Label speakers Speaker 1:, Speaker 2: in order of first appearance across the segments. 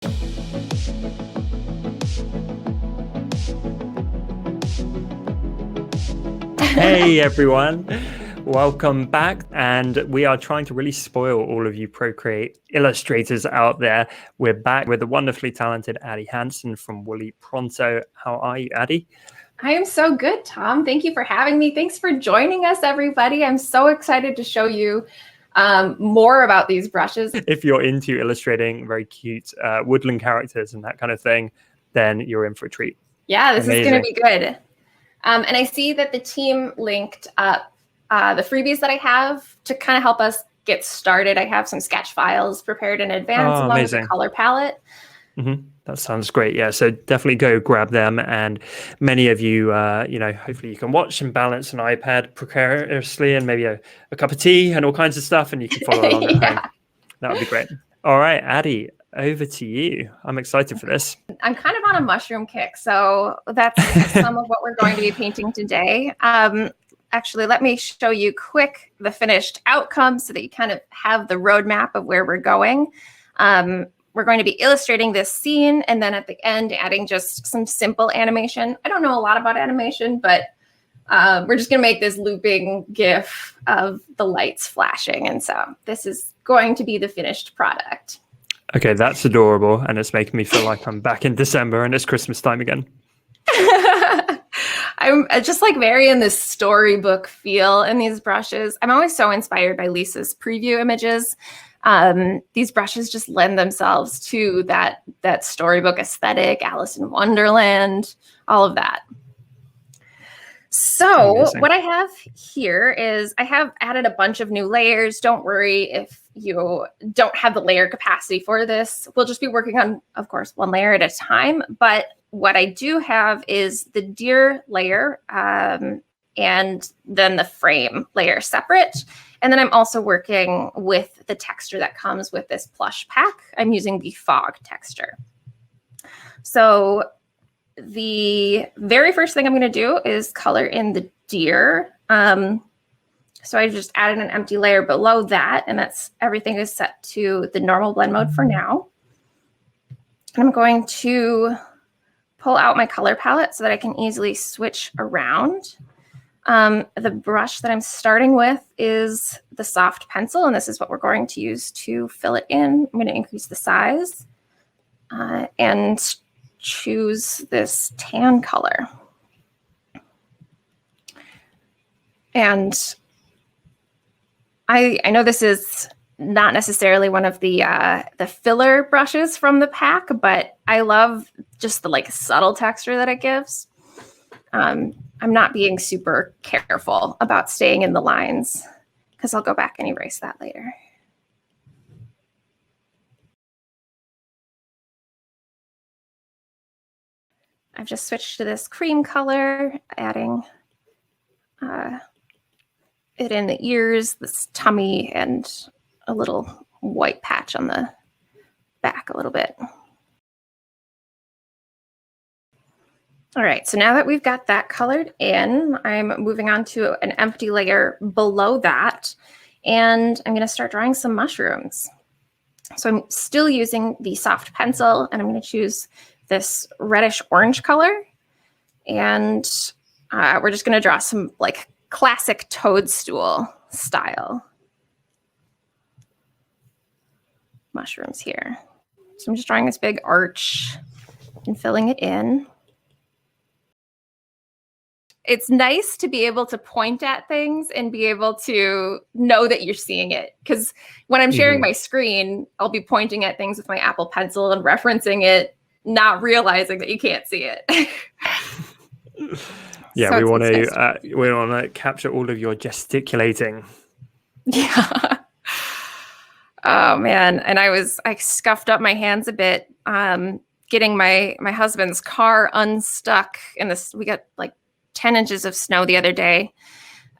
Speaker 1: Hey everyone, welcome back, and we are trying to really spoil all of you Procreate illustrators out there. We're back with the wonderfully talented Addie Hanson from Woolly Pronto. How are you, Addie?
Speaker 2: I am so good, Tom. Thank you for having me. Thanks for joining us, everybody. I'm so excited to show you more about these brushes.
Speaker 1: If you're into illustrating very cute woodland characters and that kind of thing, then you're in for a treat.
Speaker 2: Yeah, this is going to be good. And I see that the team linked up the freebies that I have to kind of help us get started. I have some sketch files prepared in advance along with the color palette.
Speaker 1: Mm-hmm. That sounds great. Yeah, so definitely go grab them. And many of you, hopefully you can watch and balance an iPad precariously and maybe a cup of tea and all kinds of stuff, and you can follow along at home. That would be great. All right, Addie, over to you. I'm excited for this.
Speaker 2: I'm kind of on a mushroom kick, so that's some of what we're going to be painting today. Actually, let me show you quick the finished outcome so that you kind of have the roadmap of where we're going. We're going to be illustrating this scene and then at the end adding just some simple animation. I don't know a lot about animation, but we're just going to make this looping GIF of the lights flashing. And so this is going to be the finished product.
Speaker 1: Okay, that's adorable. And it's making me feel like I'm back in December and it's Christmas time again.
Speaker 2: I'm just like very in this storybook feel in these brushes. I'm always so inspired by Lisa's preview images. These brushes just lend themselves to that storybook aesthetic, Alice in Wonderland, all of that. So
Speaker 1: amazing.
Speaker 2: What I have here is I have added a bunch of new layers. Don't worry if you don't have the layer capacity for this. We'll just be working on, of course, one layer at a time. But what I do have is the deer layer and then the frame layer separate. And then I'm also working with the texture that comes with this plush pack. I'm using the fog texture. So the very first thing I'm going to do is color in the deer. So I just added an empty layer below that, and that's everything is set to the normal blend mode for now. And I'm going to pull out my color palette so that I can easily switch around. The brush that I'm starting with is the soft pencil, and this is what we're going to use to fill it in. I'm going to increase the size and choose this tan color. And I know this is not necessarily one of the filler brushes from the pack, but I love just the like subtle texture that it gives. I'm not being super careful about staying in the lines because I'll go back and erase that later. I've just switched to this cream color, adding it in the ears, this tummy, and a little white patch on the back a little bit. All right, so now that we've got that colored in, I'm moving on to an empty layer below that, and I'm going to start drawing some mushrooms. So I'm still using the soft pencil, and I'm going to choose this reddish orange color, and we're just going to draw some like classic toadstool style mushrooms here. So I'm just drawing this big arch and filling it in. It's nice to be able to point at things and be able to know that you're seeing it. Because when I'm sharing my screen, I'll be pointing at things with my Apple Pencil and referencing it, not realizing that you can't see it.
Speaker 1: Yeah, so we want to capture all of your gesticulating.
Speaker 2: Yeah. Oh man, and I scuffed up my hands a bit, getting my husband's car unstuck in this. We got like 10 inches of snow the other day,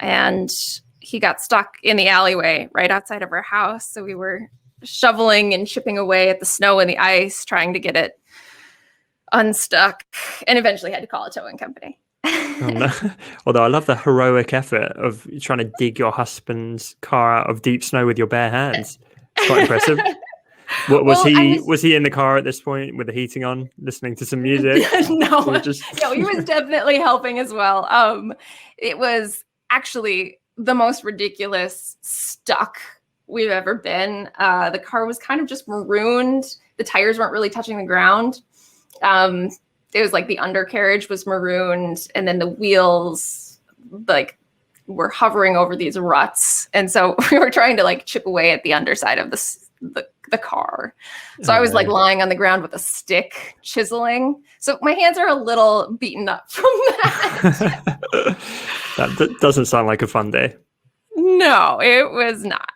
Speaker 2: and he got stuck in the alleyway right outside of our house. So we were shoveling and chipping away at the snow and the ice, trying to get it unstuck, and eventually had to call a towing company.
Speaker 1: Oh, no. Although I love the heroic effort of trying to dig your husband's car out of deep snow with your bare hands. It's quite impressive. What was
Speaker 2: Well,
Speaker 1: he? Was he in the car at this point with the heating on, listening to some music?
Speaker 2: no,
Speaker 1: Or just...
Speaker 2: no, he was definitely helping as well. It was actually the most ridiculous stuck we've ever been. The car was kind of just marooned. The tires weren't really touching the ground. It was like the undercarriage was marooned, and then the wheels like were hovering over these ruts. And so we were trying to like chip away at the underside of the car. So I was like lying on the ground with a stick chiseling. So my hands are a little beaten up from that.
Speaker 1: That doesn't sound like a fun day.
Speaker 2: No, it was not.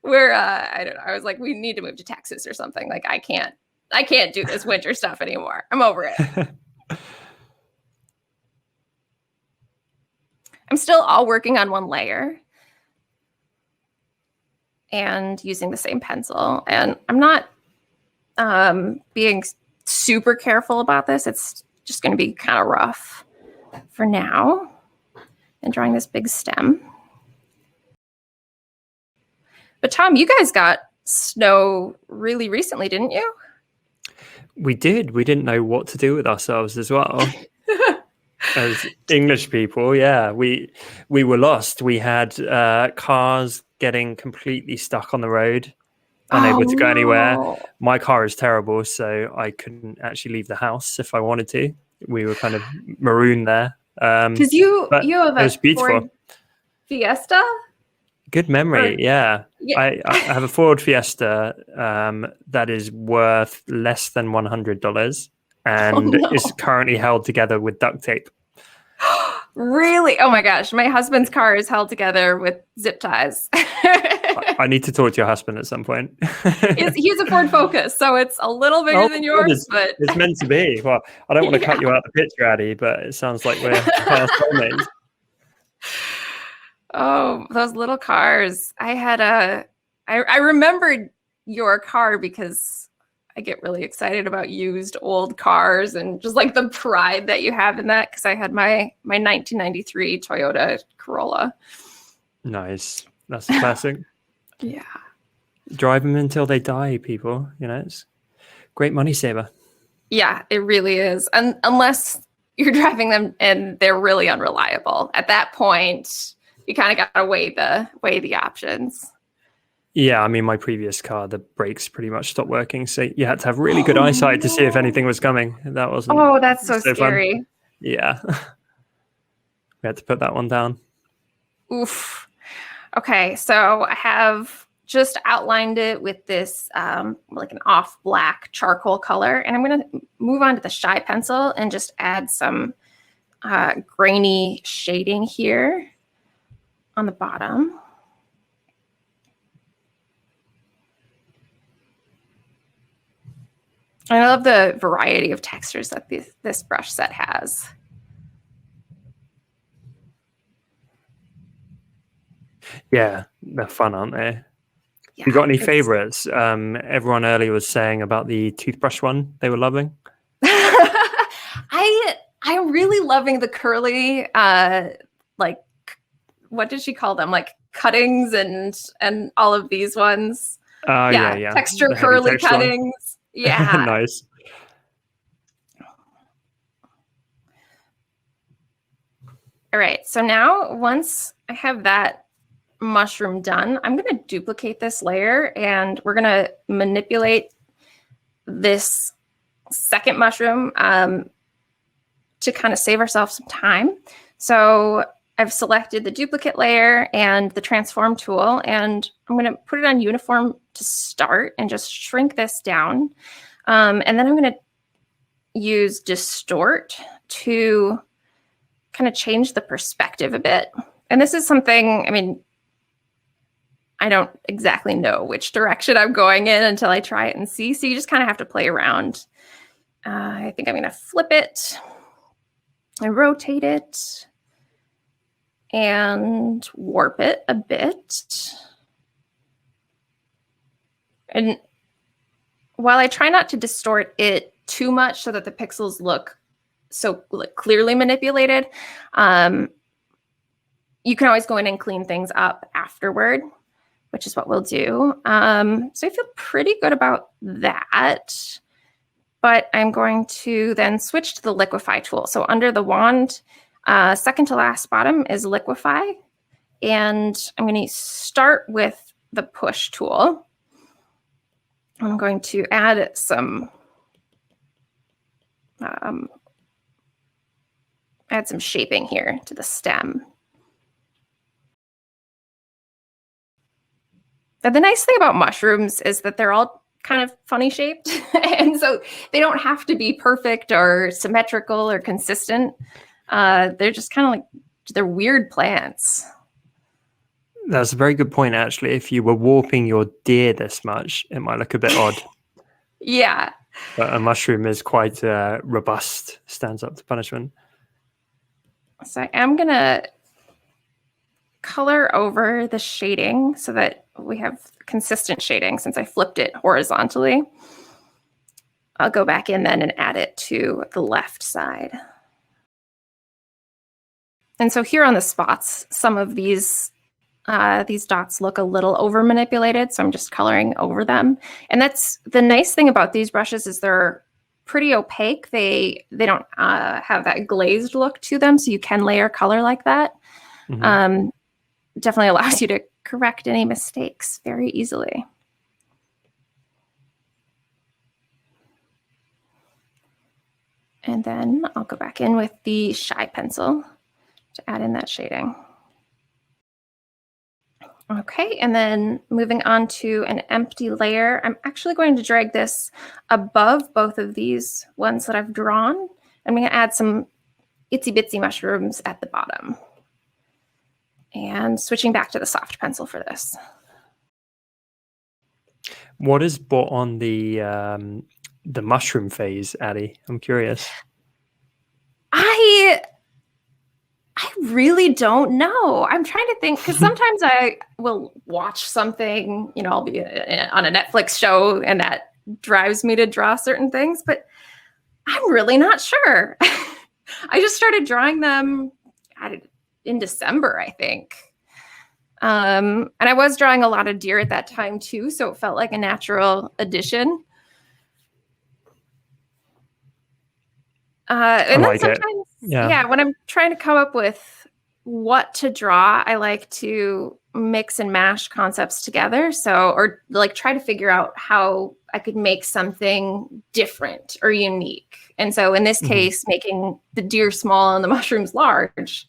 Speaker 2: We're I don't know. I was like, we need to move to Texas or something. Like I can't do this winter stuff anymore. I'm over it. I'm still all working on one layer and using the same pencil. And I'm not being super careful about this. It's just going to be kind of rough for now. And drawing this big stem. But Tom, you guys got snow really recently, didn't you?
Speaker 1: We did. We didn't know what to do with ourselves as well. As English people, yeah, we were lost. We had cars getting completely stuck on the road, unable to go anywhere. My car is terrible, so I couldn't actually leave the house if I wanted to. We were kind of marooned there.
Speaker 2: Because you have a Ford Fiesta?
Speaker 1: Good memory, yeah. I have a Ford Fiesta that is worth less than $100 and is currently held together with duct tape.
Speaker 2: Really? Oh my gosh. My husband's car is held together with zip ties.
Speaker 1: I need to talk to your husband at some point.
Speaker 2: He's a Ford Focus, so it's a little bigger than yours, but
Speaker 1: it's meant to be. Well, I don't want to cut you out the picture, Addie, but it sounds like we're past soulmates.
Speaker 2: Oh, those little cars. I remembered your car because I get really excited about used old cars and just like the pride that you have in that, because I had my 1993 Toyota Corolla.
Speaker 1: Nice. That's a classic.
Speaker 2: Yeah.
Speaker 1: Drive them until they die, people. You know, it's great money saver. Yeah,
Speaker 2: it really is. And unless you're driving them and they're really unreliable. At that point, you kind of got to weigh the options.
Speaker 1: Yeah, I mean, my previous car, the brakes pretty much stopped working, so you had to have really good eyesight to see if anything was coming. That wasn't.
Speaker 2: Oh, that's so scary.
Speaker 1: Fun. Yeah, we had to put that one down.
Speaker 2: Oof. Okay, so I have just outlined it with this like an off black charcoal color, and I'm going to move on to the Shy pencil and just add some grainy shading here on the bottom. I love the variety of textures that this brush set has.
Speaker 1: Yeah, they're fun, aren't they? Yeah, you got any favorites? Everyone earlier was saying about the toothbrush one they were loving.
Speaker 2: I'm really loving the curly, like, what did she call them? Like cuttings and all of these ones.
Speaker 1: Yeah.
Speaker 2: Texture curly cuttings. Yeah.
Speaker 1: Nice.
Speaker 2: All right. So now once I have that mushroom done, I'm going to duplicate this layer and we're going to manipulate this second mushroom to kind of save ourselves some time. So I've selected the duplicate layer and the transform tool, and I'm going to put it on uniform to start and just shrink this down. And then I'm going to use Distort to kind of change the perspective a bit. And this is something, I mean, I don't exactly know which direction I'm going in until I try it and see. So you just kind of have to play around. I think I'm going to flip it and rotate it and warp it a bit. And while I try not to distort it too much so that the pixels look so clearly manipulated, you can always go in and clean things up afterward. which is what we'll do. So I feel pretty good about that. But I'm going to then switch to the Liquify tool. So under the wand, second to last bottom is Liquify. And I'm going to start with the push tool. I'm going to add some shaping here to the stem. Now, the nice thing about mushrooms is that they're all kind of funny shaped. And so they don't have to be perfect or symmetrical or consistent. They're just kind of like, they're weird plants.
Speaker 1: That's a very good point, actually. If you were warping your deer this much, it might look a bit odd.
Speaker 2: Yeah.
Speaker 1: But a mushroom is quite robust, stands up to punishment.
Speaker 2: So I am going to color over the shading so that we have consistent shading since I flipped it horizontally. I'll go back in then and add it to the left side. And so here on the spots, some of these dots look a little over manipulated, so I'm just coloring over them. And that's the nice thing about these brushes is they're pretty opaque. They don't have that glazed look to them, so you can layer color like that. Mm-hmm. Definitely allows you to correct any mistakes very easily. And then I'll go back in with the Shy pencil to add in that shading. Okay, and then moving on to an empty layer, I'm actually going to drag this above both of these ones that I've drawn. I'm going to add some itsy bitsy mushrooms at the bottom. And switching back to the soft pencil for this.
Speaker 1: What is brought on the mushroom phase, Addie? I'm curious.
Speaker 2: I really don't know. I'm trying to think because sometimes I will watch something, you know, I'll be on a Netflix show and that drives me to draw certain things, but I'm really not sure. I just started drawing them in December, I think. And I was drawing a lot of deer at that time too, so it felt like a natural addition. And then sometimes, yeah, when I'm trying to come up with what to draw, I like to mix and mash concepts together. So, or like try to figure out how I could make something different or unique. And so in this case, making the deer small and the mushrooms large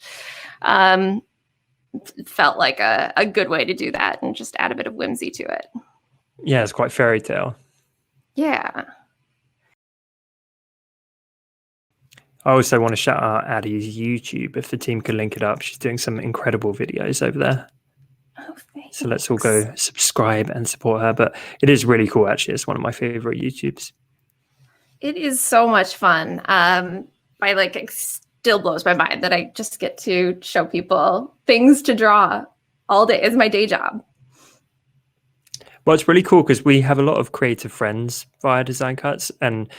Speaker 2: felt like a good way to do that and just add a bit of whimsy to it.
Speaker 1: Yeah, it's quite fairy tale.
Speaker 2: Yeah.
Speaker 1: I also want to shout out Addie's YouTube. If the team can link it up, she's doing some incredible videos over there.
Speaker 2: Oh, thanks.
Speaker 1: So let's all go subscribe and support her. But it is really cool, actually. It's one of my favorite YouTubes. It
Speaker 2: is so much fun. It still blows my mind that I just get to show people things to draw all day. It's my day job.
Speaker 1: Well, it's really cool because we have a lot of creative friends via Design Cuts, and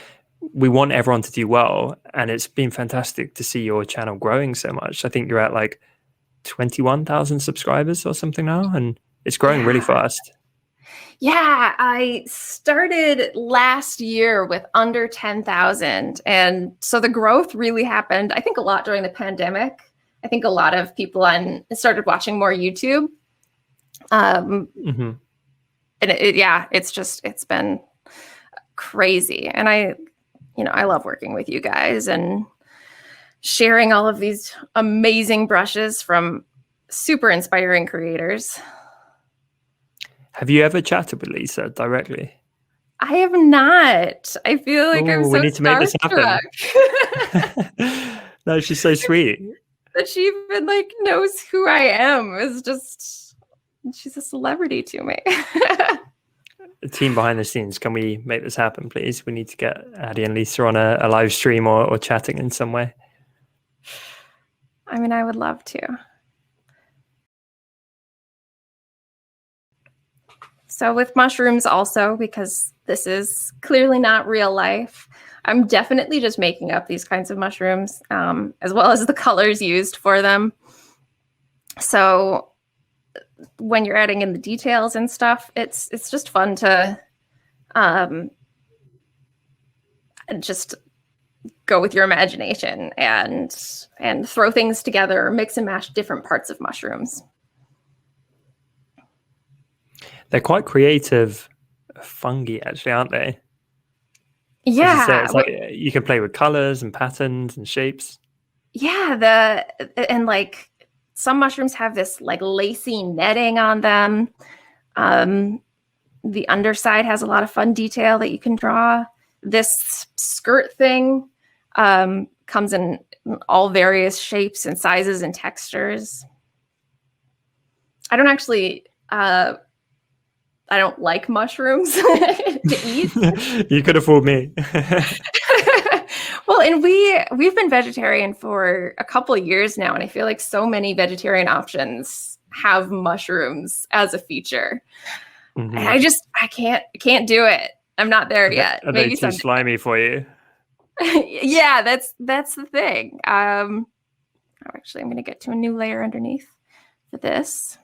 Speaker 1: we want everyone to do well. And it's been fantastic to see your channel growing so much. I think you're at like 21,000 subscribers or something now, and it's growing really fast.
Speaker 2: Yeah, I started last year with under 10,000. And so the growth really happened, I think, a lot during the pandemic. I think a lot of people started watching more YouTube. And it's been crazy. And I love working with you guys and sharing all of these amazing brushes from super inspiring creators.
Speaker 1: Have you ever chatted with Lisa directly?
Speaker 2: I have not. I feel like I'm so
Speaker 1: we need to make this happen. No, she's so sweet.
Speaker 2: That she even knows who I am. She's a celebrity to me.
Speaker 1: The team behind the scenes, can we make this happen, please? We need to get Addie and Lisa on a live stream or chatting in some way.
Speaker 2: I mean, I would love to. So with mushrooms also, because this is clearly not real life, I'm definitely just making up these kinds of mushrooms, as well as the colors used for them. So when you're adding in the details and stuff, it's just fun to just go with your imagination and throw things together, mix and mash different parts of mushrooms.
Speaker 1: They're quite creative fungi, actually, aren't they?
Speaker 2: Yeah,
Speaker 1: it's like you can play with colors and patterns and shapes.
Speaker 2: Yeah, and like some mushrooms have this like lacy netting on them. The underside has a lot of fun detail that you can draw. This skirt thing comes in all various shapes and sizes and textures. I don't actually, I don't like mushrooms to eat.
Speaker 1: You could have fooled me.
Speaker 2: Well, and we've been vegetarian for a couple of years now, and I feel like so many vegetarian options have mushrooms as a feature.
Speaker 1: Mm-hmm.
Speaker 2: And I can't do it. I'm not there yet.
Speaker 1: Are they too slimy for you?
Speaker 2: Yeah, that's the thing. Actually, I'm going to get to a new layer underneath for this.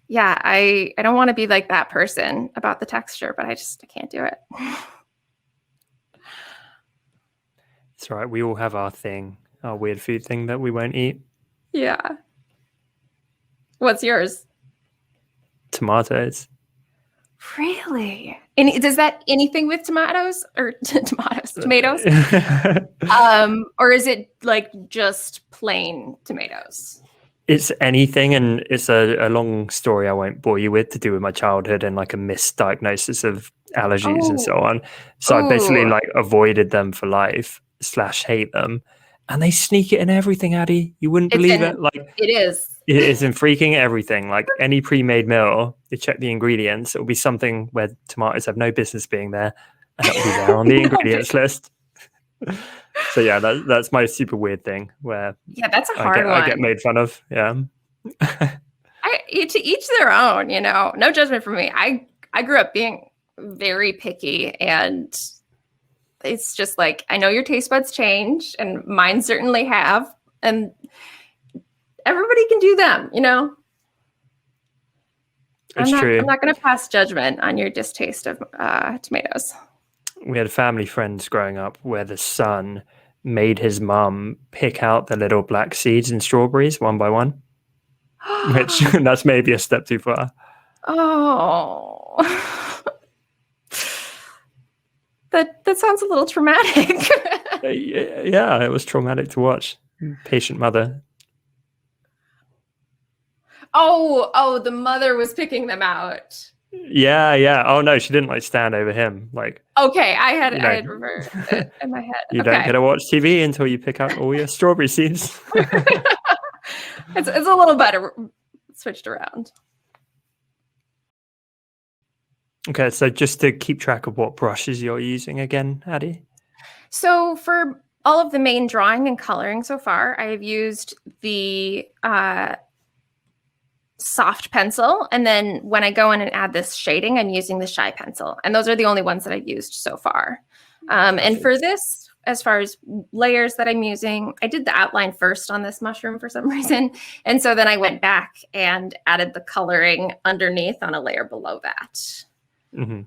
Speaker 2: Yeah, I don't want to be like that person about the texture, but I can't do it.
Speaker 1: It's all right. We all have our thing, our weird food thing that we won't eat.
Speaker 2: Yeah. What's yours?
Speaker 1: Tomatoes.
Speaker 2: Really? And does that anything with tomatoes or tomatoes? Or is it like just plain tomatoes?
Speaker 1: It's anything, and it's a long story I won't bore you with, to do with my childhood and like a misdiagnosis of allergies and so on. So I basically like avoided them for life / hate them, and they sneak it in everything, Addie. You wouldn't believe it. Like
Speaker 2: it is.
Speaker 1: It is in freaking everything. Like any pre-made meal, you check the ingredients, it'll be something where tomatoes have no business being there, and it'll be there on the ingredients list. So yeah, that's my super weird thing where
Speaker 2: that's a hard one.
Speaker 1: I get made fun of. Yeah.
Speaker 2: To each their own, you know. No judgment from me. I grew up being very picky, and it's just like, I know your taste buds change, and mine certainly have, and everybody can do them, you know.
Speaker 1: It's true.
Speaker 2: I'm not going to pass judgment on your distaste of tomatoes.
Speaker 1: We had family friends growing up where the son made his mum pick out the little black seeds in strawberries one by one, which that's maybe a step too far.
Speaker 2: Oh, that sounds a little traumatic.
Speaker 1: Yeah, it was traumatic to watch. Patient mother.
Speaker 2: Oh, the mother was picking them out.
Speaker 1: Yeah. Oh no, she didn't like stand over him. Like,
Speaker 2: okay, I had reversed it in my head.
Speaker 1: You don't get to watch TV until you pick out all your strawberry seeds.
Speaker 2: It's a little better switched around.
Speaker 1: Okay, so just to keep track of what brushes you're using again, Addie.
Speaker 2: So for all of the main drawing and coloring so far, I have used the soft pencil, and then when I go in and add this shading, I'm using the shy pencil, and those are the only ones that I've used so far. And for this, as far as layers that I'm using, I did the outline first on this mushroom for some reason, and so then I went back and added the coloring underneath on a layer below that.
Speaker 1: Mm-hmm.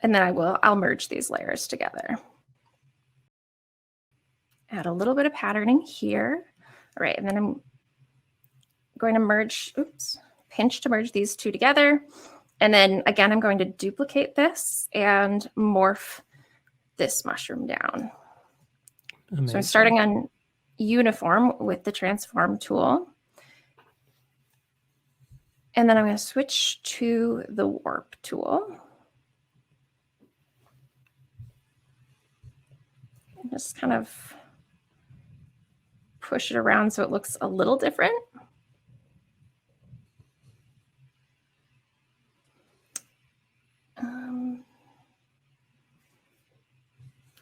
Speaker 2: And then I'll merge these layers together. Add a little bit of patterning here. All right, and then I'm going to pinch to merge these two together. And then again, I'm going to duplicate this and morph this mushroom down. Amazing. So I'm starting on uniform with the transform tool. And then I'm going to switch to the warp tool. And just kind of push it around so it looks a little different.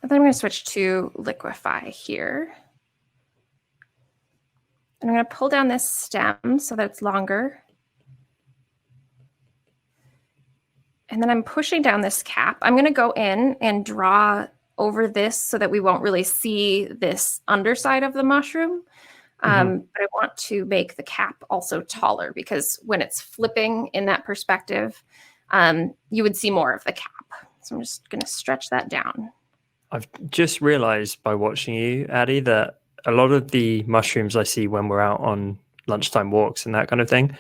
Speaker 2: And then I'm going to switch to Liquify here. And I'm going to pull down this stem so that it's longer. And then I'm pushing down this cap. I'm going to go in and draw over this so that we won't really see this underside of the mushroom. But I want to make the cap also taller because when it's flipping in that perspective, you would see more of the cap. So I'm just going to stretch that down.
Speaker 1: I've just realized by watching you, Addie, that a lot of the mushrooms I see when we're out on lunchtime walks and that kind of thing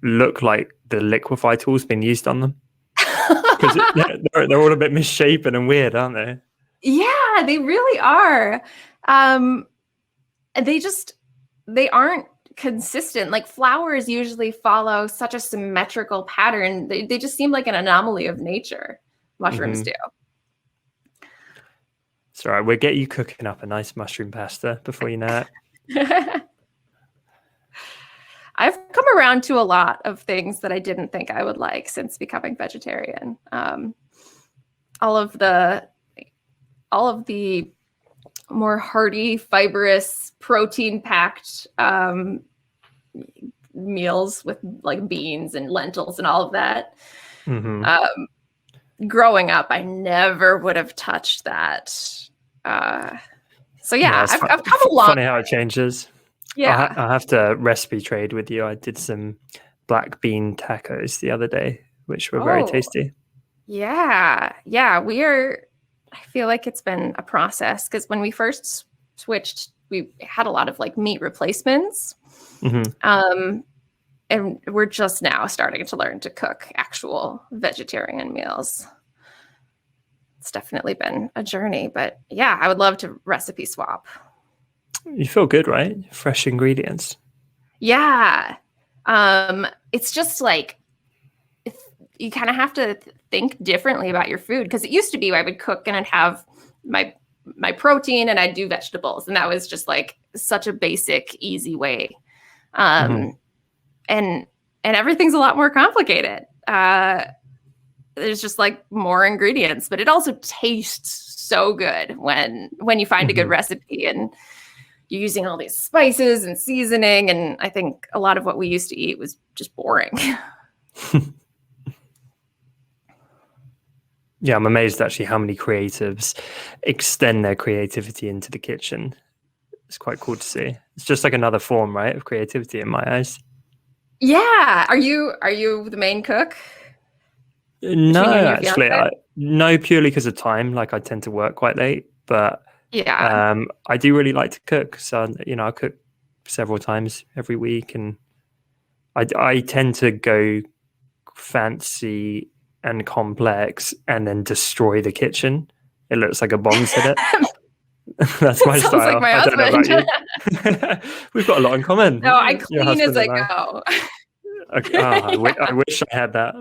Speaker 1: look like the Liquify tool's been used on them. Because they're all a bit misshapen and weird, aren't they?
Speaker 2: Yeah, they really are. They aren't consistent. Like flowers usually follow such a symmetrical pattern. They just seem like an anomaly of nature. Mushrooms do.
Speaker 1: It's all right. We'll get you cooking up a nice mushroom pasta before you know it.
Speaker 2: I've come around to a lot of things that I didn't think I would like since becoming vegetarian. All of the more hearty, fibrous, protein-packed meals with like beans and lentils and all of that. Growing up, I never would have touched that. So yeah, I've come along.
Speaker 1: Funny how it changes.
Speaker 2: Yeah,
Speaker 1: I have to recipe trade with you. I did some black bean tacos the other day, which were very tasty.
Speaker 2: Yeah. I feel like it's been a process because when we first switched, we had a lot of like meat replacements. And we're just now starting to learn to cook actual vegetarian meals. It's definitely been a journey, but yeah, I would love to recipe swap.
Speaker 1: You feel good, right? Fresh ingredients.
Speaker 2: Yeah. It's just like you kind of have to think differently about your food because it used to be I would cook and I'd have my protein and I'd do vegetables, and that was just like such a basic, easy way. And everything's a lot more complicated. There's just like more ingredients, but it also tastes so good when you find a good recipe and you're using all these spices and seasoning. And I think a lot of what we used to eat was just boring.
Speaker 1: Yeah, I'm amazed actually how many creatives extend their creativity into the kitchen. It's quite cool to see. It's just like another form, right, of creativity in my eyes.
Speaker 2: Yeah. Are you the main cook?
Speaker 1: No, actually, no, purely because of time. Like I tend to work quite late, but
Speaker 2: yeah,
Speaker 1: I do really like to cook. So I cook several times every week, and I tend to go fancy and complex, and then destroy the kitchen. It looks like a bomb's hit it. That's my style.
Speaker 2: Like my
Speaker 1: I don't know about
Speaker 2: husband.
Speaker 1: you. We've got a lot in common.
Speaker 2: No, I clean as I go.
Speaker 1: Okay. I wish I had that.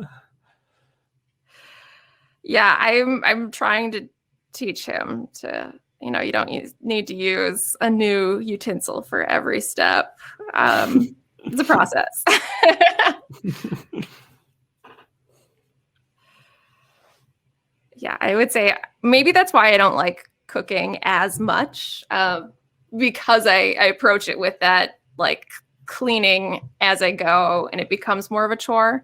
Speaker 2: Yeah, I'm trying to teach him to, you don't need to use a new utensil for every step. It's a process. Yeah, I would say maybe that's why I don't like cooking as much, because I approach it with that like cleaning as I go, and it becomes more of a chore.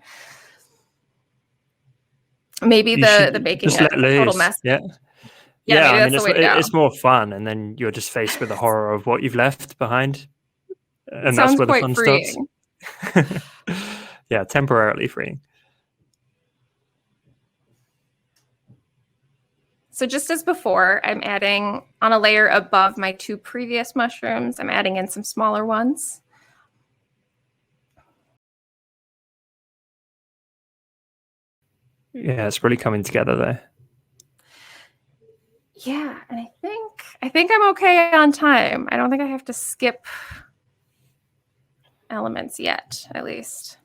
Speaker 2: Maybe the baking
Speaker 1: just
Speaker 2: a
Speaker 1: let loose.
Speaker 2: total mess.
Speaker 1: Yeah.
Speaker 2: Yeah, I mean,
Speaker 1: it's more fun, and then you're just faced with the horror of what you've left behind, and that's where the fun
Speaker 2: freeing.
Speaker 1: stops. Yeah, temporarily freeing.
Speaker 2: So just as before, I'm adding on a layer above my 2 previous mushrooms, I'm adding in some smaller ones.
Speaker 1: Yeah, it's really coming together there.
Speaker 2: Yeah, and I think I'm okay on time. I don't think I have to skip elements yet, at least.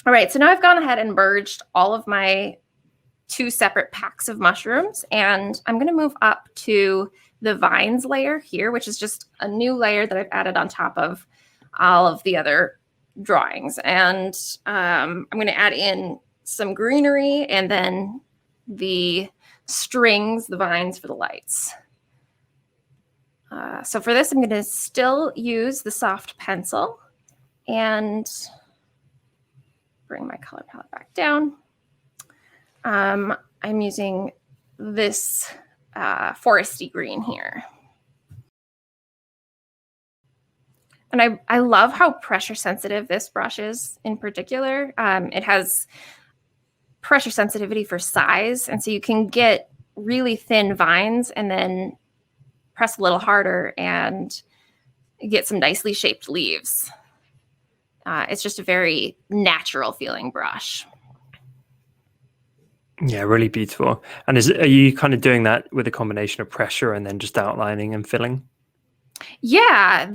Speaker 2: All right, so now I've gone ahead and merged all of my 2 separate packs of mushrooms, and I'm going to move up to the vines layer here, which is just a new layer that I've added on top of all of the other drawings. And I'm going to add in some greenery and then the strings, the vines for the lights. So for this, I'm going to still use the soft pencil and bring my color palette back down. I'm using this foresty green here. And I love how pressure sensitive this brush is in particular. It has pressure sensitivity for size. And so you can get really thin vines and then press a little harder and get some nicely shaped leaves. It's just a very natural feeling brush.
Speaker 1: Yeah, really beautiful. And are you kind of doing that with a combination of pressure and then just outlining and filling?
Speaker 2: Yeah,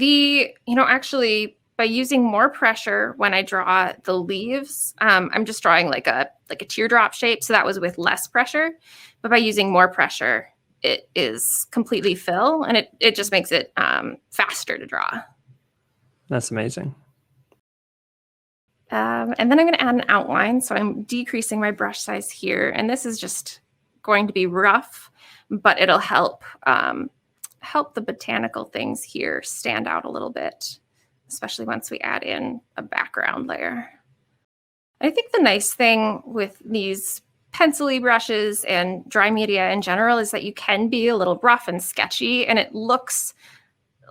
Speaker 2: actually by using more pressure when I draw the leaves, I'm just drawing like a teardrop shape. So that was with less pressure, but by using more pressure, it is completely fill, and it just makes it faster to draw.
Speaker 1: That's amazing.
Speaker 2: And then I'm going to add an outline. So I'm decreasing my brush size here, and this is just going to be rough, but it'll help the botanical things here stand out a little bit, especially once we add in a background layer. I think the nice thing with these pencil-y brushes and dry media in general is that you can be a little rough and sketchy, and it looks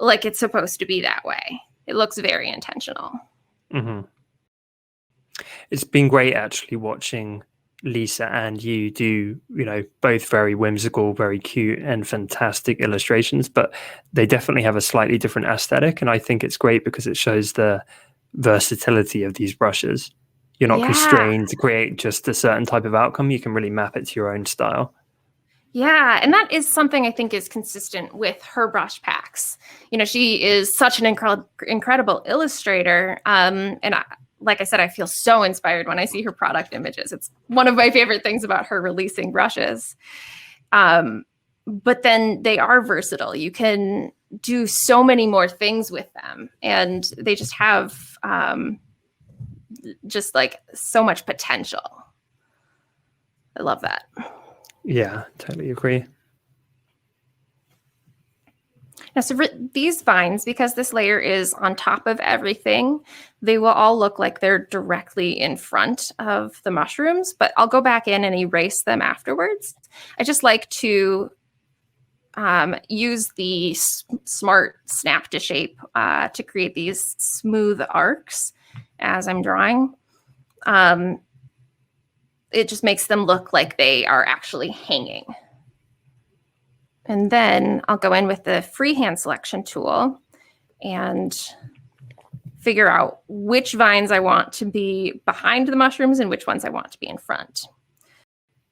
Speaker 2: like it's supposed to be that way. It looks very intentional.
Speaker 1: Mm-hmm. It's been great actually watching Lisa and you do, both very whimsical, very cute and fantastic illustrations, but they definitely have a slightly different aesthetic. And I think it's great because it shows the versatility of these brushes. You're not constrained to create just a certain type of outcome. You can really map it to your own style.
Speaker 2: Yeah, and that is something I think is consistent with her brush packs. She is such an incredible illustrator. Like I said, I feel so inspired when I see her product images. It's one of my favorite things about her releasing brushes. But then they are versatile. You can do so many more things with them, and they just have just like so much potential. I love that.
Speaker 1: Yeah, totally agree.
Speaker 2: Now, so for these vines, because this layer is on top of everything, they will all look like they're directly in front of the mushrooms, but I'll go back in and erase them afterwards. I just like to use the smart snap to shape to create these smooth arcs as I'm drawing. It just makes them look like they are actually hanging. And then I'll go in with the freehand selection tool and figure out which vines I want to be behind the mushrooms and which ones I want to be in front.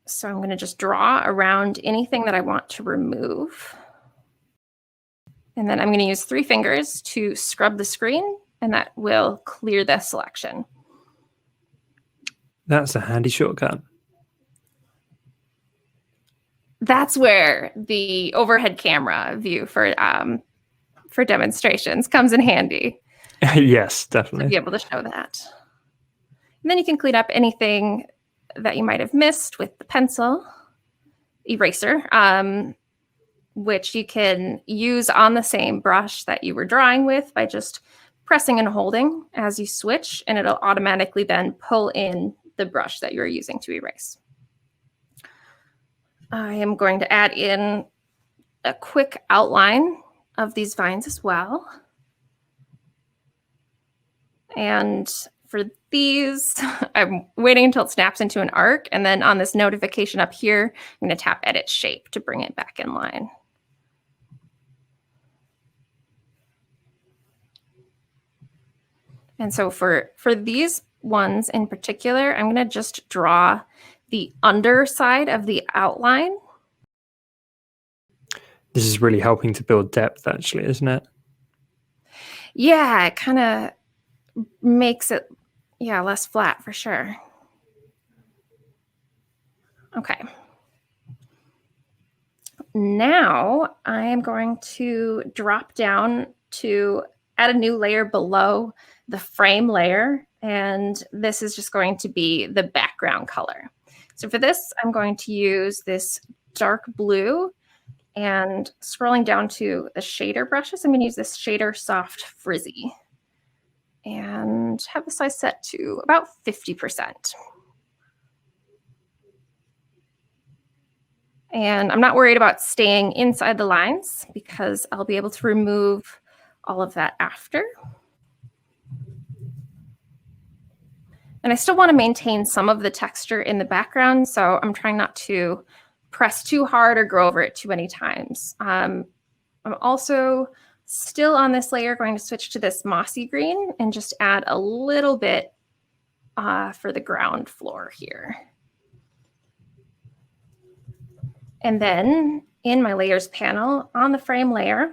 Speaker 2: So I'm going to just draw around anything that I want to remove. And then I'm going to use 3 fingers to scrub the screen, and that will clear the selection.
Speaker 1: That's a handy shortcut.
Speaker 2: That's where the overhead camera view for demonstrations comes in handy.
Speaker 1: Yes, definitely.
Speaker 2: To be able to show that. And then you can clean up anything that you might have missed with the pencil eraser, which you can use on the same brush that you were drawing with by just pressing and holding as you switch, and it'll automatically then pull in the brush that you're using to erase. I am going to add in a quick outline of these vines as well. And for these, I'm waiting until it snaps into an arc. And then on this notification up here, I'm going to tap Edit Shape to bring it back in line. And so for these ones in particular, I'm going to just draw the underside of the outline.
Speaker 1: This is really helping to build depth, actually, isn't it?
Speaker 2: Yeah, it kind of makes it, less flat for sure. Okay. Now I am going to drop down to add a new layer below the frame layer, and this is just going to be the background color. So for this, I'm going to use this dark blue, and scrolling down to the shader brushes, I'm going to use this Shader Soft Frizzy and have the size set to about 50%. And I'm not worried about staying inside the lines because I'll be able to remove all of that after. And I still want to maintain some of the texture in the background, so I'm trying not to press too hard or go over it too many times. I'm also still on this layer going to switch to this mossy green and just add a little bit for the ground floor here. And then in my layers panel on the frame layer,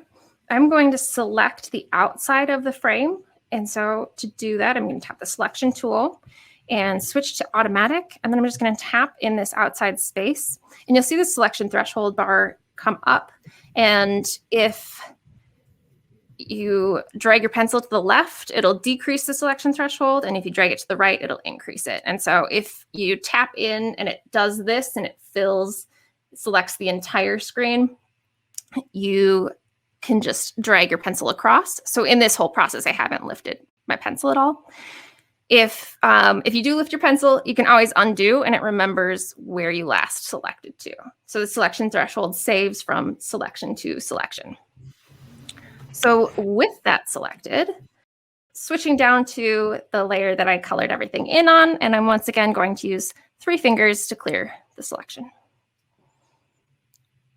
Speaker 2: I'm going to select the outside of the frame. And so to do that, I'm going to tap the selection tool and switch to automatic. And then I'm just going to tap in this outside space. And you'll see the selection threshold bar come up. And if you drag your pencil to the left, it'll decrease the selection threshold. And if you drag it to the right, it'll increase it. And so if you tap in and it does this and it selects the entire screen, you can just drag your pencil across. So in this whole process, I haven't lifted my pencil at all. If you do lift your pencil, you can always undo and it remembers where you last selected to. So the selection threshold saves from selection to selection. So with that selected, switching down to the layer that I colored everything in on, and I'm once again going to use 3 fingers to clear the selection.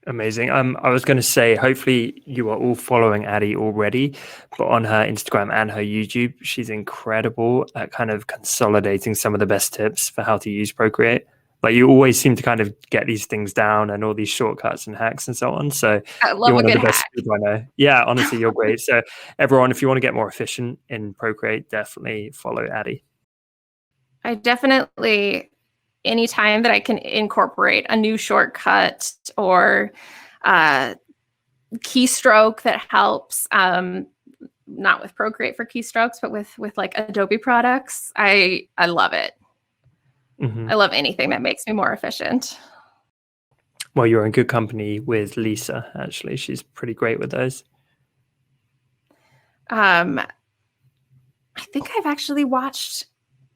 Speaker 1: Amazing. I was going to say, hopefully you are all following Addie already, but on her Instagram and her YouTube, she's incredible at kind of consolidating some of the best tips for how to use Procreate. Like, you always seem to kind of get these things down and all these shortcuts and hacks and so on. So
Speaker 2: I love
Speaker 1: you're
Speaker 2: a
Speaker 1: one of
Speaker 2: good
Speaker 1: the best
Speaker 2: hack.
Speaker 1: people I know. Yeah, honestly, you're great. So everyone, if you want to get more efficient in Procreate, definitely follow Addie.
Speaker 2: I definitely, anytime that I can incorporate a new shortcut or keystroke that helps, not with Procreate for keystrokes, but with like Adobe products, I love it. I love anything that makes me more efficient.
Speaker 1: Well, you're in good company with Lisa, actually. She's pretty great with those.
Speaker 2: I think I've actually watched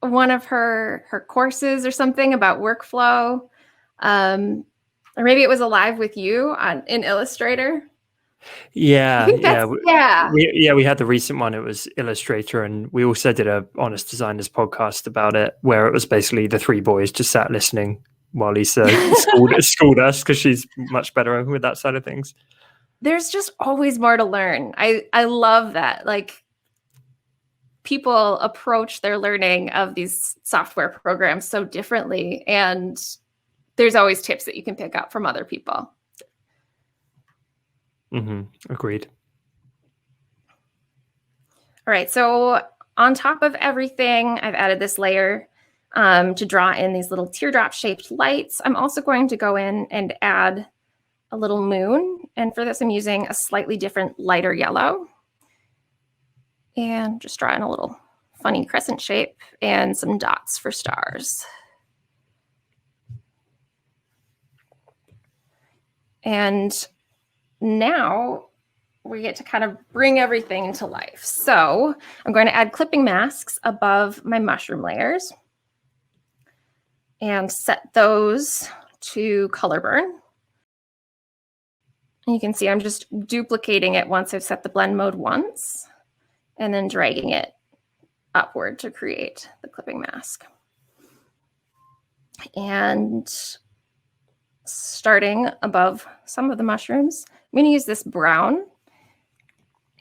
Speaker 2: one of her courses or something about workflow. Or maybe it was a live with you in Illustrator.
Speaker 1: Yeah, we had the recent one. It was Illustrator, and we also did a Honest Designers podcast about it, where it was basically the 3 boys just sat listening while Lisa schooled us, because she's much better with that side of things.
Speaker 2: There's just always more to learn. I love that. Like, people approach their learning of these software programs so differently, and there's always tips that you can pick up from other people.
Speaker 1: Agreed.
Speaker 2: All right, so on top of everything, I've added this layer to draw in these little teardrop shaped lights. I'm also going to go in and add a little moon. And for this, I'm using a slightly different lighter yellow. And just draw in a little funny crescent shape and some dots for stars. And now we get to kind of bring everything to life. So I'm going to add clipping masks above my mushroom layers and set those to color burn. And you can see I'm just duplicating it once I've set the blend mode once, and then dragging it upward to create the clipping mask. And starting above some of the mushrooms, I'm going to use this brown,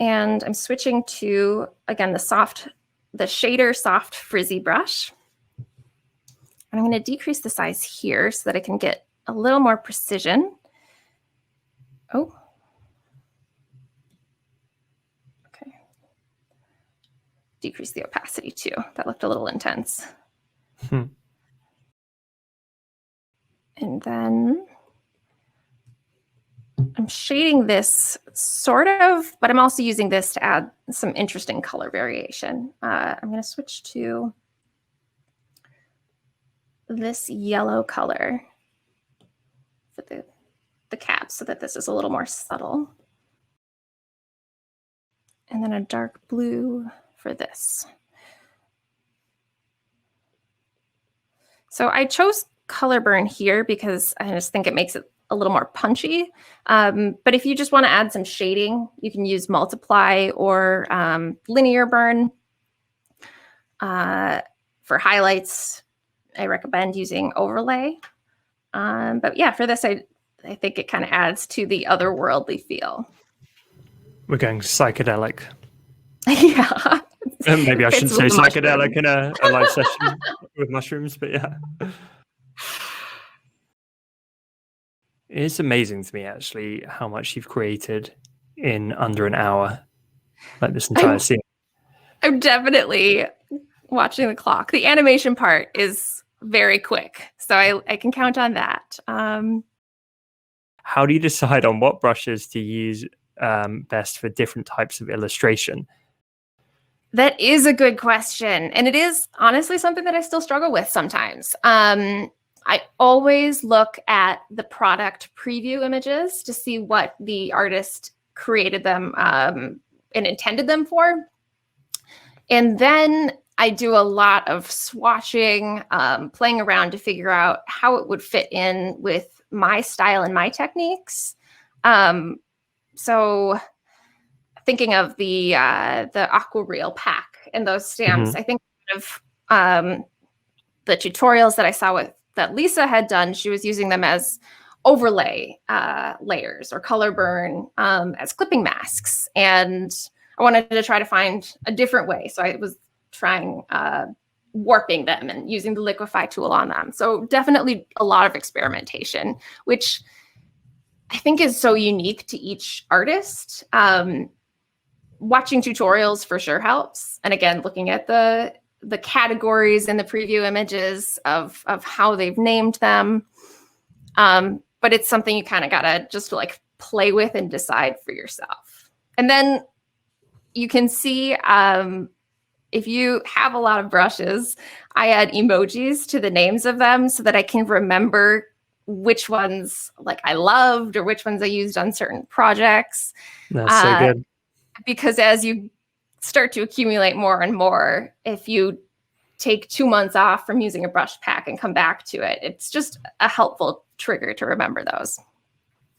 Speaker 2: and I'm switching to, again, the shader soft frizzy brush. And I'm going to decrease the size here so that I can get a little more precision. Oh. Okay. Decrease the opacity too. That looked a little intense. And then I'm shading this sort of, but I'm also using this to add some interesting color variation. I'm going to switch to this yellow color for the cap so that this is a little more subtle. And then a dark blue for this. So I chose color burn here because I just think it makes it a little more punchy. But if you just want to add some shading, you can use multiply or linear burn. For For highlights, I recommend using overlay. But yeah, for this, I think it kind of adds to the otherworldly feel.
Speaker 1: We're going psychedelic.
Speaker 2: Yeah.
Speaker 1: Maybe I shouldn't say psychedelic
Speaker 2: mushroom.
Speaker 1: in a live session with mushrooms, but yeah. It's amazing to me, actually, how much you've created in under an hour, like this entire scene.
Speaker 2: I'm definitely watching the clock. The animation part is very quick, so I can count on that.
Speaker 1: How do you decide on what brushes to use best for different types of illustration?
Speaker 2: That is a good question. And it is honestly something that I still struggle with sometimes. I always look at the product preview images to see what the artist created them and intended them for. And then I do a lot of swatching, playing around to figure out how it would fit in with my style and my techniques. So thinking of the Aquareel pack and those stamps, I think of the tutorials that I saw that Lisa had done. She was using them as overlay layers or color burn as clipping masks. And I wanted to try to find a different way. So I was trying warping them and using the Liquify tool on them. So definitely a lot of experimentation, which I think is so unique to each artist. Watching tutorials for sure helps. And again, looking at the categories in the preview images of how they've named them. But it's something you kind of gotta just like play with and decide for yourself. And then you can see if you have a lot of brushes, I add emojis to the names of them so that I can remember which ones like I loved or which ones I used on certain projects.
Speaker 1: That's so good.
Speaker 2: Because as you start to accumulate more and more, if you take 2 months off from using a brush pack and come back to it, it's just a helpful trigger to remember those.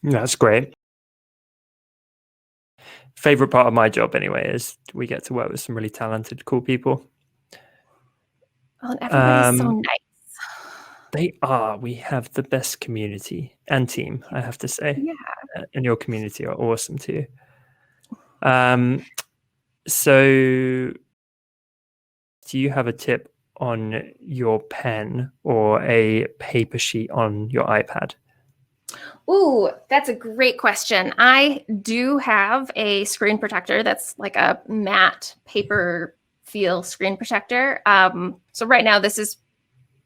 Speaker 1: That's great. Favorite part of my job anyway is we get to work with some really talented, cool people.
Speaker 2: Well, and everybody's so nice.
Speaker 1: They are. We have the best community and team, I have to say.
Speaker 2: Yeah.
Speaker 1: And your community are awesome too. So do you have a tip on your pen or a paper sheet on your iPad?
Speaker 2: Ooh, that's a great question. I do have a screen protector that's like a matte paper feel screen protector. So right now this is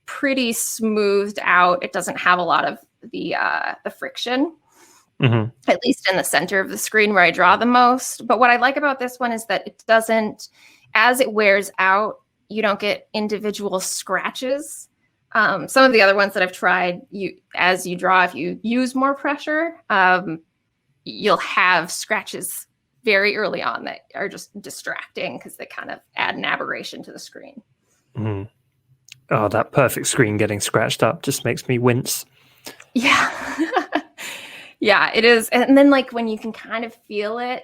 Speaker 2: pretty smoothed out. It doesn't have a lot of the friction. At least in the center of the screen where I draw the most. But what I like about this one is that it doesn't, as it wears out, you don't get individual scratches. Some of the other ones that I've tried, as you draw, if you use more pressure, you'll have scratches very early on that are just distracting because they kind of add an aberration to the screen.
Speaker 1: Oh, that perfect screen getting scratched up just makes me wince.
Speaker 2: Yeah. Yeah, it is. And then like when you can kind of feel it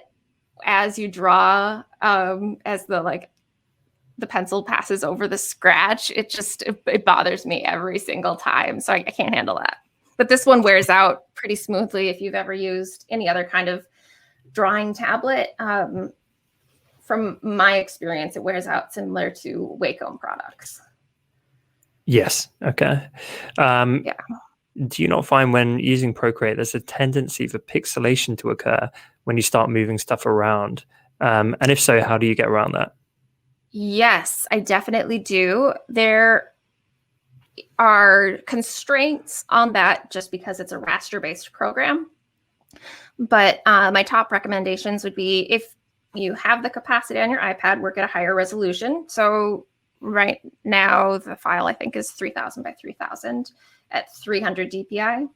Speaker 2: as you draw, as the pencil passes over the scratch, it bothers me every single time. So I can't handle that. But this one wears out pretty smoothly if you've ever used any other kind of drawing tablet. From my experience, it wears out similar to Wacom products.
Speaker 1: Yes. Okay.
Speaker 2: Yeah.
Speaker 1: Do you not find when using Procreate, there's a tendency for pixelation to occur when you start moving stuff around? And if so, how do you get around that?
Speaker 2: Yes, I definitely do. There are constraints on that just because it's a raster-based program. But my top recommendations would be if you have the capacity on your iPad, work at a higher resolution. So right now, the file I think is 3000 by 3000 at 300 DPI.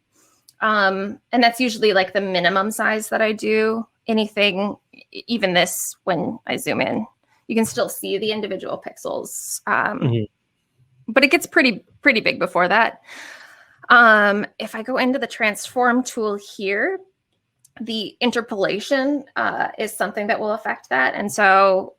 Speaker 2: And that's usually like the minimum size that I do. Anything, even this, when I zoom in, you can still see the individual pixels. But it gets pretty big before that. If I go into the transform tool here, the interpolation is something that will affect that. And so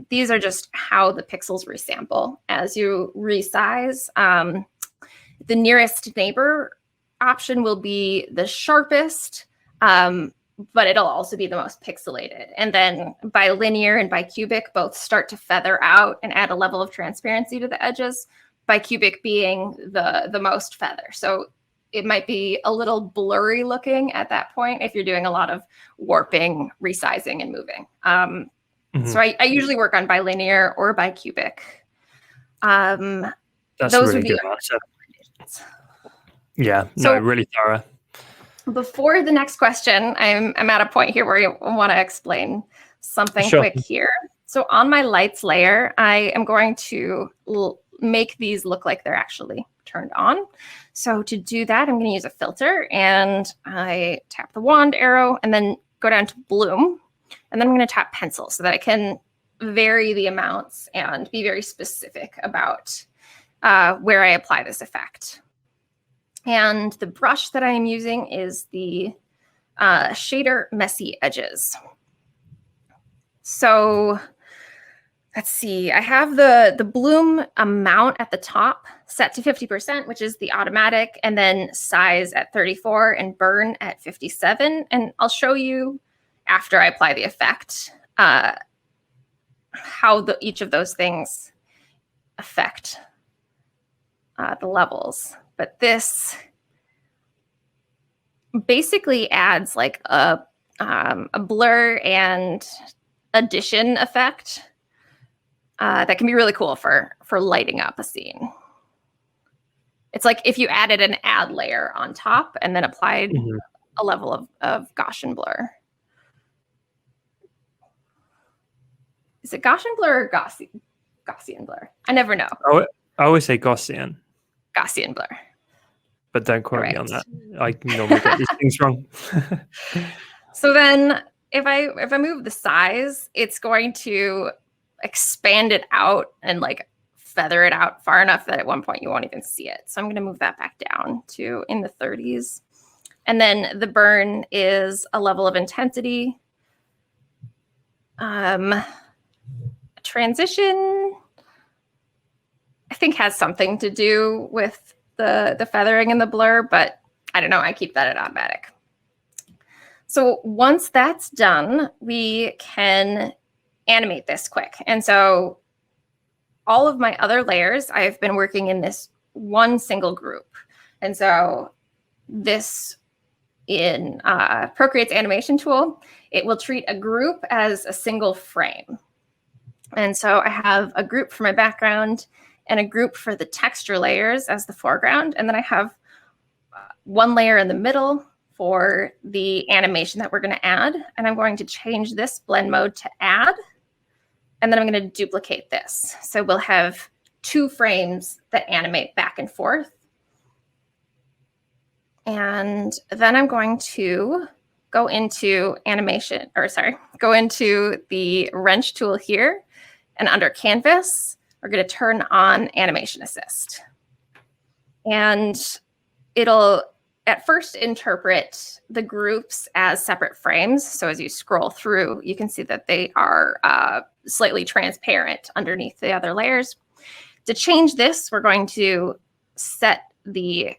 Speaker 2: these are just how the pixels resample as you resize. The nearest neighbor option will be the sharpest, but it'll also be the most pixelated. And then bilinear and bicubic both start to feather out and add a level of transparency to the edges, bicubic being the most feather. So it might be a little blurry looking at that point if you're doing a lot of warping, resizing, and moving. So I usually work on bilinear or bicubic.
Speaker 1: That's
Speaker 2: those
Speaker 1: a really
Speaker 2: would be
Speaker 1: good answer. Yeah,
Speaker 2: So-
Speaker 1: no, really thorough.
Speaker 2: Before the next question, I'm at a point here where I want to explain something
Speaker 1: Sure.
Speaker 2: quick here. So on my lights layer, I am going to make these look like they're actually turned on. So to do that, I'm going to use a filter, and I tap the wand arrow and then go down to bloom. And then I'm going to tap pencil so that I can vary the amounts and be very specific about where I apply this effect. And the brush that I am using is the shader Messy Edges. So let's see, I have the bloom amount at the top set to 50%, which is the automatic, and then size at 34 and burn at 57. And I'll show you after I apply the effect how each of those things affect the levels. But this basically adds like a blur and addition effect that can be really cool for lighting up a scene. It's like if you added an add layer on top and then applied a level of Gaussian blur. Is it Gaussian blur or Gaussian blur? I never know.
Speaker 1: I always say Gaussian.
Speaker 2: Gaussian blur.
Speaker 1: But don't quote me on that. I normally get these things wrong.
Speaker 2: So then if I move the size, it's going to expand it out and like feather it out far enough that at one point you won't even see it. So I'm going to move that back down to in the 30s. And then the burn is a level of intensity. Transition, I think, has something to do with the feathering and the blur, but I don't know. I keep that at automatic. So once that's done, we can animate this quick. And so all of my other layers, I've been working in this one single group. And so this in Procreate's animation tool, it will treat a group as a single frame. And so I have a group for my background and a group for the texture layers as the foreground. And then I have one layer in the middle for the animation that we're going to add. And I'm going to change this blend mode to add. And then I'm going to duplicate this. So we'll have 2 frames that animate back and forth. And then I'm going to go into go into the wrench tool here. And under canvas, we're going to turn on animation assist. And it'll at first interpret the groups as separate frames. So as you scroll through, you can see that they are slightly transparent underneath the other layers. To change this, we're going to set the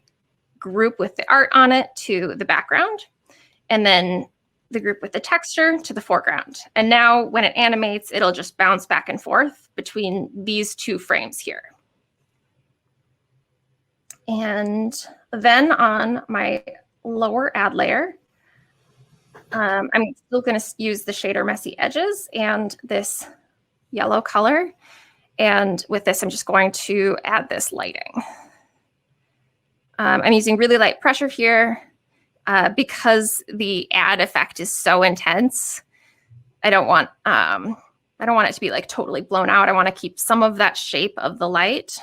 Speaker 2: group with the art on it to the background, and then the group with the texture to the foreground. And now when it animates, it'll just bounce back and forth between these 2 frames here. And then on my lower add layer, I'm still going to use the shader Messy Edges and this yellow color. And with this, I'm just going to add this lighting. I'm using really light pressure here because the add effect is so intense. I don't want it to be like totally blown out. I want to keep some of that shape of the light.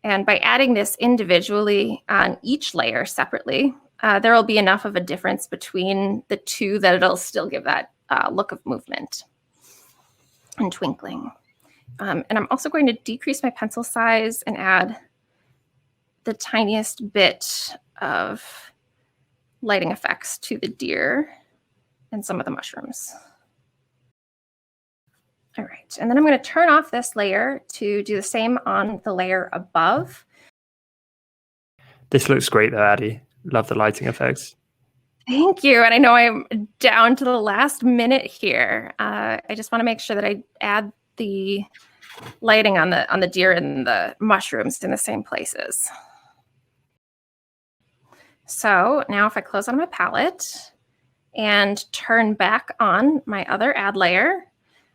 Speaker 2: And by adding this individually on each layer separately, there will be enough of a difference between the 2 that it'll still give that look of movement and twinkling. And I'm also going to decrease my pencil size and add the tiniest bit of lighting effects to the deer and some of the mushrooms. All right, and then I'm going to turn off this layer to do the same on the layer above.
Speaker 1: This looks great though, Addie. Love the lighting effects.
Speaker 2: Thank you. And I know I'm down to the last minute here. I just want to make sure that I add the lighting on the deer and the mushrooms in the same places. So now if I close on my palette and turn back on my other add layer,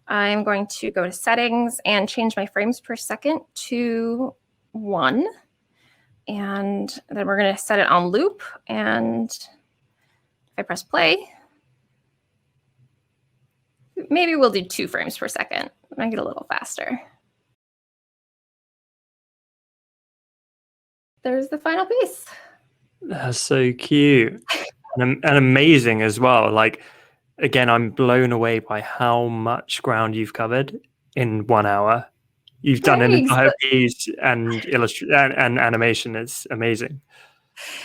Speaker 2: I'm going to go to settings and change my frames per second to 1. And then we're going to set it on loop. And if I press play, maybe we'll do 2 frames per second. Make it a little faster. There's the final piece.
Speaker 1: That's so cute and amazing as well. Like, again, I'm blown away by how much ground you've covered in 1 hour. You've done an entire piece and and animation. It's amazing.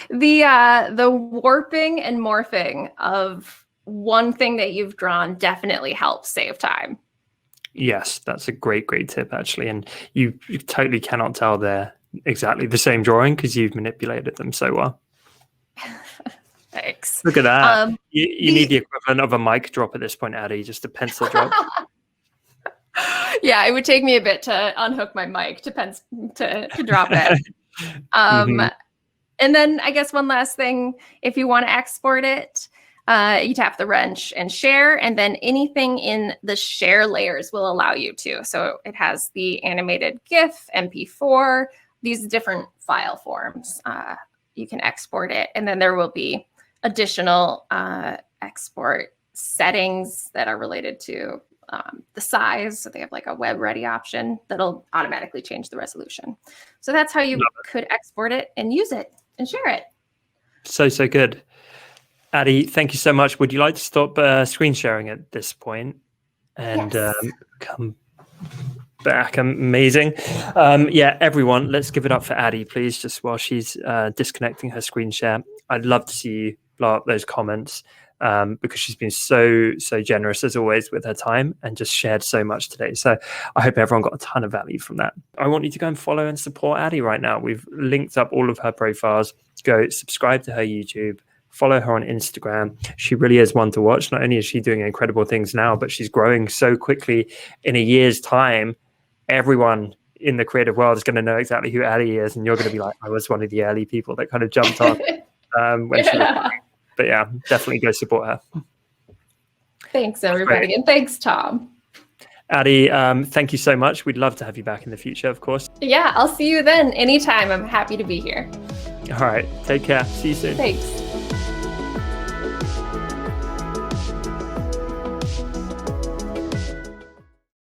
Speaker 2: The warping and morphing of one thing that you've drawn definitely helps save time.
Speaker 1: Yes, that's a great tip actually, and you totally cannot tell they're exactly the same drawing because you've manipulated them so well.
Speaker 2: Thanks.
Speaker 1: Look at that. You need the equivalent of a mic drop at this point, Addie, just a pencil drop.
Speaker 2: Yeah, it would take me a bit to unhook my mic to drop it. And then I guess one last thing, if you want to export it, you tap the wrench and share, and then anything in the share layers will allow you to. So it has the animated GIF, MP4, these different file forms. You can export it, and then there will be additional export settings that are related to the size. So they have like a web ready option that'll automatically change the resolution. So that's how you could export it and use it and share it. So
Speaker 1: good. Addie, thank you so much. Would you like to stop screen sharing at this point and come back? Amazing. Yeah, everyone, let's give it up for Addie, please, just while she's disconnecting her screen share. I'd love to see you blow up those comments because she's been so generous as always with her time and just shared so much today. So I hope everyone got a ton of value from that. I want you to go and follow and support Addie right now. We've linked up all of her profiles. Go subscribe to her YouTube. Follow her on Instagram. She really is one to watch. Not only is she doing incredible things now, but she's growing so quickly. In a year's time, everyone in the creative world is going to know exactly who Addie is. And you're going to be like, I was one of the early people that kind of jumped on when she was. But yeah, definitely go support her.
Speaker 2: Thanks, everybody. And thanks, Tom.
Speaker 1: Addie, thank you so much. We'd love to have you back in the future, of course.
Speaker 2: Yeah, I'll see you then anytime. I'm happy to be here.
Speaker 1: All right. Take care. See you soon.
Speaker 2: Thanks.